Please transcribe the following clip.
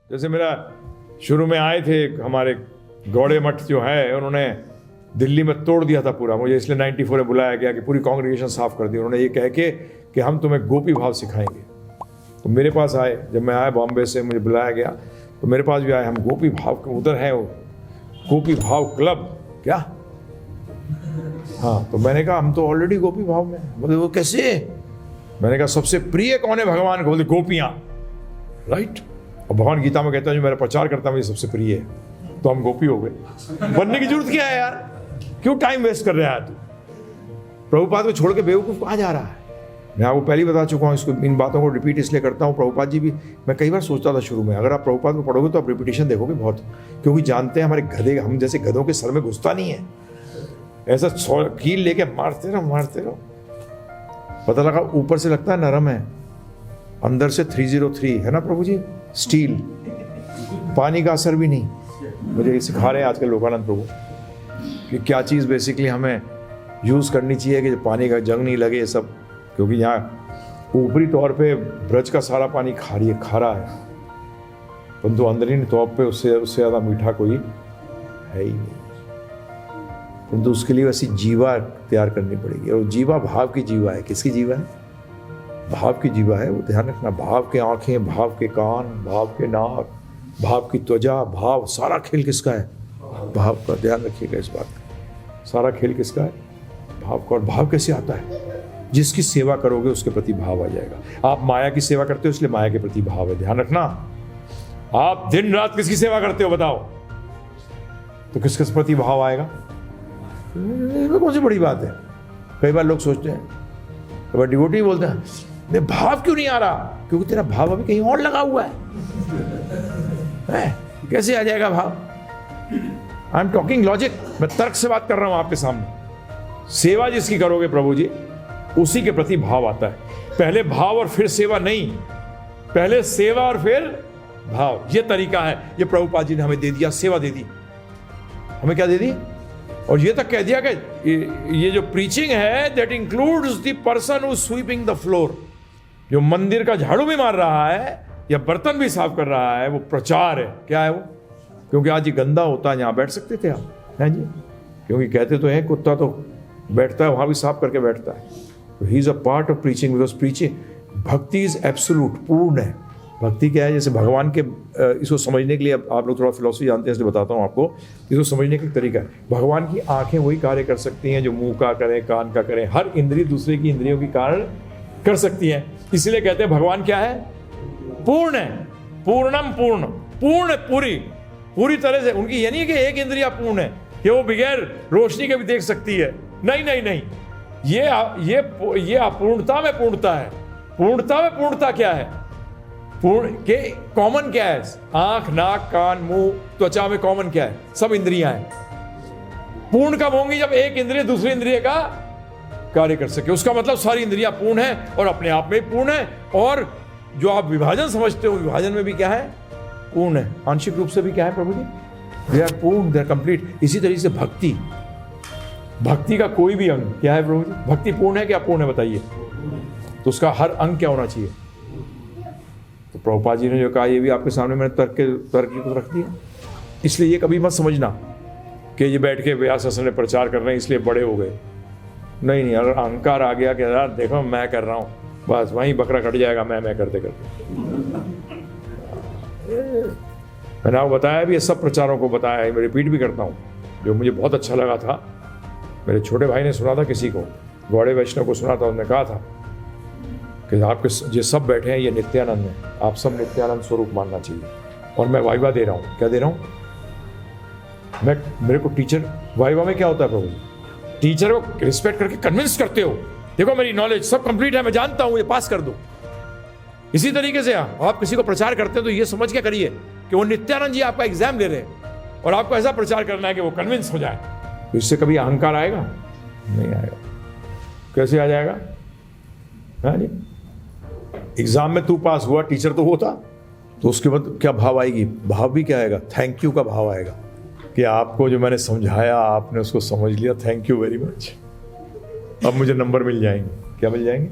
जैसे मेरा शुरू में आए थे हमारे गौड़े मठ जो है, उन्होंने दिल्ली में तोड़ दिया था पूरा, मुझे इसलिए 94 में बुलाया गया कि पूरी कांग्रेगेशन साफ कर दी। उन्होंने ये कह के कि हम तुम्हें गोपी भाव सिखाएंगे। तो मेरे पास आए, जब मैं आया बॉम्बे से, मुझे बुलाया गया तो मेरे पास भी आए, हम गोपी भाव के उधर हैं, वो गोपी भाव क्लब क्या। हाँ, तो मैंने कहा हम तो ऑलरेडी गोपी भाव में। बोले वो कैसे? मैंने कहा सबसे प्रिय कौन है भगवान को? बोले गोपियाँ, राइट। और भगवान गीता में कहता है जो मेरा प्रचार करता है मुझे सबसे प्रिय है। तो हम गोपी हो गए। बनने की जरूरत क्या है यार? क्यों टाइम वेस्ट कर रहा है तू? प्रभुपाद को छोड़ के बेवकूफ कहाँ जा रहा है? मैं आपको पहले ही बता चुका हूँ, इसको इन बातों को रिपीट इसलिए करता हूँ। प्रभुपाद जी भी, मैं कई बार सोचता था शुरू में, अगर आप प्रभुपाद को पढ़ोगे तो आप रिपीटेशन देखोगे बहुत, क्योंकि जानते हैं हमारे गधे, हम जैसे गधों के सर में घुसता नहीं है। ऐसा कील लेके मारते रहो। पता लगा ऊपर से लगता है नरम है, अंदर से 303 है ना प्रभु जी, स्टील, पानी का असर भी नहीं। मुझे सिखा रहे हैं आजकल लोकानंद प्रभु कि क्या चीज़ बेसिकली हमें यूज़ करनी चाहिए कि पानी का जंग नहीं लगे ये सब, क्योंकि यहाँ ऊपरी तौर पे ब्रज का सारा पानी खारा है, परंतु अंदरूनी तौर पे उससे ज़्यादा मीठा कोई है ही नहीं। परंतु उसके लिए वैसी जीवा तैयार करनी पड़ेगी, और जीवा भाव की जीवा है। किसकी जीवा है? भाव की जीवा है। वो ध्यान रखना, भाव के आंखें, भाव के कान, भाव के नाक, भाव की त्वचा, भाव, सारा खेल किसका है? भाव का। ध्यान रखिएगा इस बात का, सारा खेल किसका है? भाव का। और भाव कैसे आता है? जिसकी सेवा करोगे उसके प्रति भाव आ जाएगा। आप माया की सेवा करते हो इसलिए माया के प्रति भाव है। ध्यान रखना, आप दिन रात किसकी सेवा करते हो बताओ, तो किसके प्रति भाव आएगा? कौन सी बड़ी बात है? कई बार लोग सोचते हैं, कई बार डिवोटी बोलते हैं नहीं भाव क्यों नहीं आ रहा? क्योंकि तेरा भाव अभी कहीं और लगा हुआ है। कैसे आ जाएगा भाव? आई एम टॉकिंग लॉजिक, मैं तर्क से बात कर रहा हूं आपके सामने। सेवा जिसकी करोगे प्रभु जी, उसी के प्रति भाव आता है। पहले भाव और फिर सेवा नहीं, पहले सेवा और फिर भाव। ये तरीका है, ये प्रभुपाद जी ने हमें दे दिया, सेवा दे दी। हमें क्या दे दी? और ये तक कह दिया कि ये जो प्रीचिंग है that includes the person who sweeping the floor, जो मंदिर का झाड़ू भी मार रहा है या बर्तन भी साफ कर रहा है, वो प्रचार है। क्या है वो? क्योंकि आज ये गंदा होता है, यहाँ बैठ सकते थे आप, हैं जी? क्योंकि कहते तो हैं कुत्ता तो बैठता है वहाँ भी साफ करके बैठता है। तो he is a part of preaching, because preaching, भक्ति इज एब्सोल्यूट, पूर्ण है। भक्ति क्या है? जैसे भगवान के, इसको समझने के लिए आप लोग थोड़ा फिलॉसफी जानते हैं इसलिए बताता हूँ आपको, इसको समझने का तरीका है। भगवान की आंखें वही कार्य कर सकती हैं जो मुंह का करें, कान का करें। हर इंद्रिय दूसरे की इंद्रियों की कारण कर सकती हैं। इसलिए कहते हैं भगवान क्या है? पूर्ण है। पूर्णम पूर्ण, पूर्ण, पूरी तरह से। उनकी ये नहीं कि एक इंद्रिया पूर्ण है कि वो बगैर रोशनी के भी देख सकती है। नहीं, ये अपूर्णता में पूर्णता है। पूर्णता में पूर्णता क्या है? पूर्ण के कॉमन क्या है? आंख, नाक, कान, मुंह, त्वचा में कॉमन क्या है? सब इंद्रियां हैं। पूर्ण कब होंगी? जब एक इंद्रिय दूसरी इंद्रिय का कार्य कर सके। उसका मतलब सारी इंद्रियां पूर्ण है और अपने आप में पूर्ण है। और जो आप विभाजन समझते हो, विभाजन में भी क्या है? पूर्ण है। आंशिक रूप से भी क्या है प्रभु जी? दे आर पूर्ण, दे आर कंप्लीट। इसी तरीके से भक्ति का कोई भी अंग क्या है प्रभु जी? भक्ति पूर्ण है कि अपूर्ण है बताइए? तो उसका हर अंग क्या होना चाहिए? तो प्रभुपाद जी ने जो कहा, ये भी आपके सामने मैंने तर्क को रख दिया। इसलिए ये कभी मत समझना कि ये बैठ के व्यास आसन में प्रचार कर रहे हैं इसलिए बड़े हो गए। नहीं, अगर अहंकार आ गया कि यार देखो मैं कर रहा हूँ, बस वहीं बकरा कट जाएगा। मैं करते मैंने आपको बताया भी, ये सब प्रचारों को बताया है, मैं रिपीट भी करता हूँ। जो मुझे बहुत अच्छा लगा था, मेरे छोटे भाई ने सुना था, किसी को गौड़े वैष्णव को सुना था, उन्होंने कहा था कि आपके ये सब बैठे हैं ये नित्यानंद है, आप सब नित्यानंद स्वरूप मानना चाहिए। और मैं वाइवा दे रहा हूँ। क्या दे रहा हूँ? मेरे को टीचर, वाइवा में क्या होता है प्रभु जी? टीचर को रिस्पेक्ट करके कन्विंस करते हो, देखो मेरी नॉलेज सब कंप्लीट है, मैं जानता हूँ, ये पास कर दो। इसी तरीके से आप किसी को प्रचार करते हो तो ये समझ के करिए कि वो नित्यानंद जी आपका एग्जाम ले रहे हैं और आपको ऐसा प्रचार करना है कि वो कन्विंस हो जाए। तो इससे कभी अहंकार आएगा? नहीं आएगा। कैसे आ जाएगा? हाँ जी, एग्जाम में तू पास हुआ, टीचर तो होता, तो उसके बाद क्या भाव आएगी? भाव भी क्या आएगा? थैंक यू का भाव आएगा कि आपको जो मैंने समझाया आपने उसको समझ लिया, थैंक यू वेरी मच, अब मुझे नंबर मिल जाएंगे। क्या मिल जाएंगे?